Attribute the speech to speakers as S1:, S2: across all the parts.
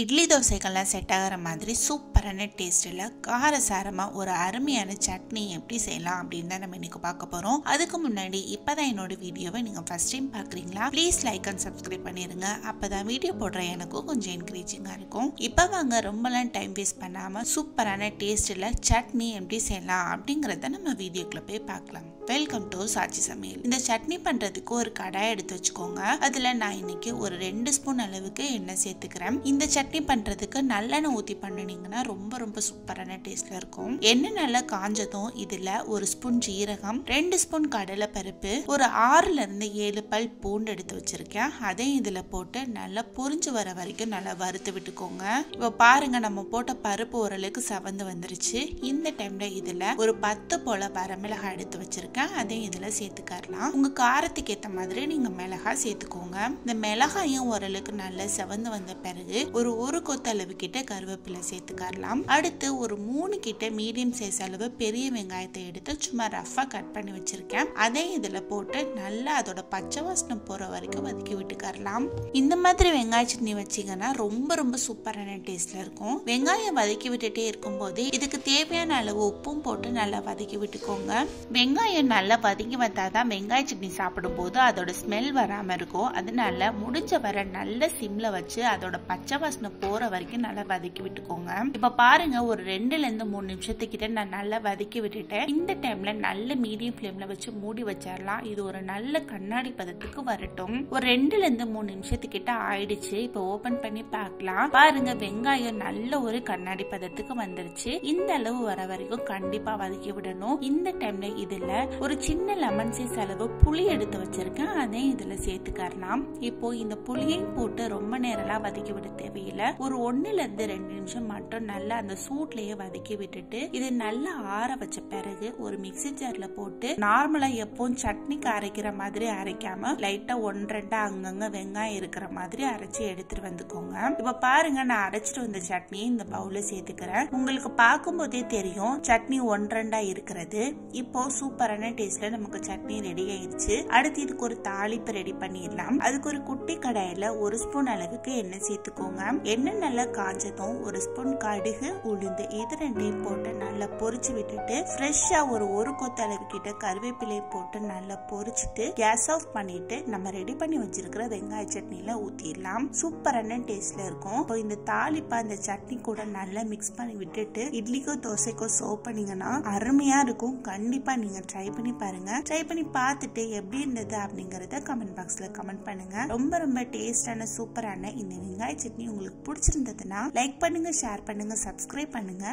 S1: Idli தோசைக்கெல்லாம் set ஆகிற மாதிரி சூப்பரான டேஸ்ட்டில் காரசாரமாக ஒரு அருமையான சட்னி எப்படி செய்யலாம் அப்படின்னு தான் நம்ம இன்னைக்கு பார்க்க போகிறோம். அதுக்கு முன்னாடி இப்போ தான் என்னோட வீடியோவை நீங்கள் ஃபஸ்ட் டைம் பார்க்குறீங்களா, ப்ளீஸ் லைக் அண்ட் சப்ஸ்கிரைப் பண்ணிடுங்க. அப்போ தான் வீடியோ போடுற எனக்கும் கொஞ்சம் என்கரேஜிங்காக இருக்கும். இப்போ வாங்க ரொம்பலாம் டைம் வேஸ்ட் பண்ணாமல் சூப்பரான டேஸ்ட்டில் சட்னி எப்படி செய்யலாம் அப்படிங்கிறத நம்ம வீடியோக்குள்ளே போய் பார்க்கலாம். வெல்கம் டு சாட்சி சமையல். இந்த சட்னி பண்ணுறதுக்கு ஒரு கடாய் எடுத்து வச்சுக்கோங்க. அதில் நான் இன்னைக்கு ஒரு 2 ஸ்பூன் அளவுக்கு எண்ணெய் சேர்த்துக்கிறேன். இந்த சட்னி பண்ணுறதுக்கு நல்லெண்ணெய் ஊற்றி பண்ணினீங்கன்னா ரொம்ப சூப்பரான டேஸ்ட்டில் இருக்கும். எண்ணெய் நல்லா காஞ்சதும் இதில் 1 ஸ்பூன் ஜீரகம், 2 ஸ்பூன் கடலை பருப்பு, ஒரு 6லேருந்து 7 பல் பூண்டு எடுத்து வச்சிருக்கேன். அதையும் இதில் போட்டு நல்லா பொரிஞ்சு வர வரைக்கும் நல்லா வறுத்து விட்டுக்கோங்க. இப்போ பாருங்க, நம்ம போட்ட பருப்பு ஓரளவுக்கு செவந்து வந்துருச்சு. இந்த டைம்ல இதில் ஒரு 10 போல வரமிளகாய் எடுத்து வச்சிருக்கேன். அதையும் இதில் சேர்த்துக்கலாம். உங்க காரத்துக்கு ஏற்ற மாதிரி நீங்க மிளகாய் சேர்த்துக்கோங்க. இந்த மிளகாயும் ஓரளவுக்கு நல்லா செவந்து வந்த பிறகு ஒரு கொத்து அளவு கிட்ட கருவேப்பிலை சேர்த்துக்கலாம். அடுத்து ஒரு 3 கிட்ட மீடியம் சைஸ் அளவு பெரிய வெங்காயத்தை எடுத்து சும்மா ரஃபா கட் பண்ணி வச்சிருக்கேன். அதையும் இதுல போட்டு நல்லா அதோட பச்சை வாசனை போற வரைக்கும் வதக்கி விட்டுக்கலாம். இந்த மாதிரி வெங்காய சட்னி வச்சீங்கன்னா ரொம்ப சூப்பரான டேஸ்ட்ல இருக்கும். வெங்காயம் வதக்கி விட்டுட்டே இருக்கும் போது இதுக்கு தேவையான அளவு உப்பும் போட்டு நல்லா வதக்கி விட்டுக்கோங்க. வெங்காயம் நல்லா வதங்கி வந்தாதான் வெங்காய சட்னி சாப்பிடும் போது அதோட ஸ்மெல் வராம இருக்கும். அதனால முடிஞ்ச வர நல்ல சிம்ல வச்சு அதோட பச்சை வாசனை போற வரைக்கும் நல்லா வதக்கி விட்டுக்கோங்க. இப்ப பாருங்க, ஒரு 2லேருந்து 3 நிமிஷத்துக்கிட்ட நான் நல்லா வதக்கி விட்டுட்டேன். இந்த டைம்ல நல்ல மீடியம் ஃபிளேம்ல வச்சு மூடி வச்சிடலாம். இது ஒரு நல்ல கண்ணாடி பதத்துக்கு வரட்டும். ஒரு 2லேருந்து 3 நிமிஷத்துக்கிட்ட ஆயிடுச்சு. இப்ப ஓபன் பண்ணி பார்க்கலாம். பாருங்க, வெங்காயம் நல்ல ஒரு கண்ணாடி பதத்துக்கு வந்துருச்சு. இந்த அளவு வர வரைக்கும் கண்டிப்பா வதக்கி விடணும். இந்த டைம்ல இதுல ஒரு சின்ன லெமன் சைஸ் அளவு புளி எடுத்து வச்சிருக்கேன். அதையும் இதுல சேர்த்துக்கலாம். இப்போ இந்த புளியையும் போட்டு ரொம்ப நேரம்லாம் வதக்கி விட தேவையில்லை. ஒரு 1லேருந்து 2 நிமிஷம் மட்டும் நல்லா அந்த சூட்லயே வதக்கி விட்டுட்டு இது நல்லா ஆற வச்ச பிறகு ஒரு மிக்ஸி ஜார்ல போட்டு நார்மலா எப்பவும் சட்னிக்கு அரைக்கிற மாதிரி அரைக்காம லைட்டா 1-2 அங்கங்க வெங்காயம் இருக்கிற மாதிரி அரைச்சி எடுத்துட்டு வந்துக்கோங்க. இப்ப பாருங்க, நான் அரைச்சிட்டு வந்த சட்னி இந்த பவுல்ல சேர்த்துக்கிறேன். உங்களுக்கு பார்க்கும் போதே தெரியும் சட்னி 1-2 இருக்கிறது. இப்போ சூப்பரான டேஸ்ட்ல நமக்கு சட்னி ரெடி ஆயிடுச்சு. அடுத்து இதுக்கு ஒரு தாளிப்பு ரெடி பண்ணிடலாம். அதுக்கு ஒரு குட்டி கடாயில 1 ஸ்பூன் அளவுக்கு எண்ணெய் சேர்த்துக்கோங்க. எண்ணெய் நல்லா காஞ்சதும் 1 ஸ்பூன் கடுகு, உளுந்து இது 2ஐயும் போட்டு நல்லா பொரிச்சு விட்டுட்டு ஃப்ரெஷ்ஷா ஒரு கொத்து அளவு கிட்ட கருவேப்பிலை போட்டு நல்லா பொரிச்சுட்டு கேஸ் ஆஃப் பண்ணிட்டு நம்ம ரெடி பண்ணி வச்சிருக்கிற வெங்காய சட்னில ஊத்திடலாம். சூப்பரான டேஸ்ட்ல இருக்கும். இந்த தாளிப்பா அந்த சட்னி கூட நல்லா மிக்ஸ் பண்ணி விட்டுட்டு இட்லிக்கோ தோசைக்கோ சர்வ் பண்ணீங்கன்னா அருமையா இருக்கும். கண்டிப்பா நீங்க ட்ரை பண்ணி பாருங்க. ட்ரை பண்ணி பார்த்துட்டு எப்படி இருந்தது அப்படிங்கறத கமெண்ட் பாக்ஸ்ல கமெண்ட் பண்ணுங்க. ரொம்ப டேஸ்டான சூப்பரான இந்த வெங்காய சட்னி உங்களுக்கு பிடிச்சிருந்ததுன்னா லைக் பண்ணுங்க, ஷேர் பண்ணுங்க, சப்ஸ்கிரைப் பண்ணுங்க.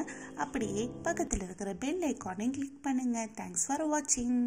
S1: அப்படியே பக்கத்துல இருக்கிற பெல் ஐகானை கிளிக் பண்ணுங்க. தேங்க்ஸ் ஃபார் வாட்சிங்.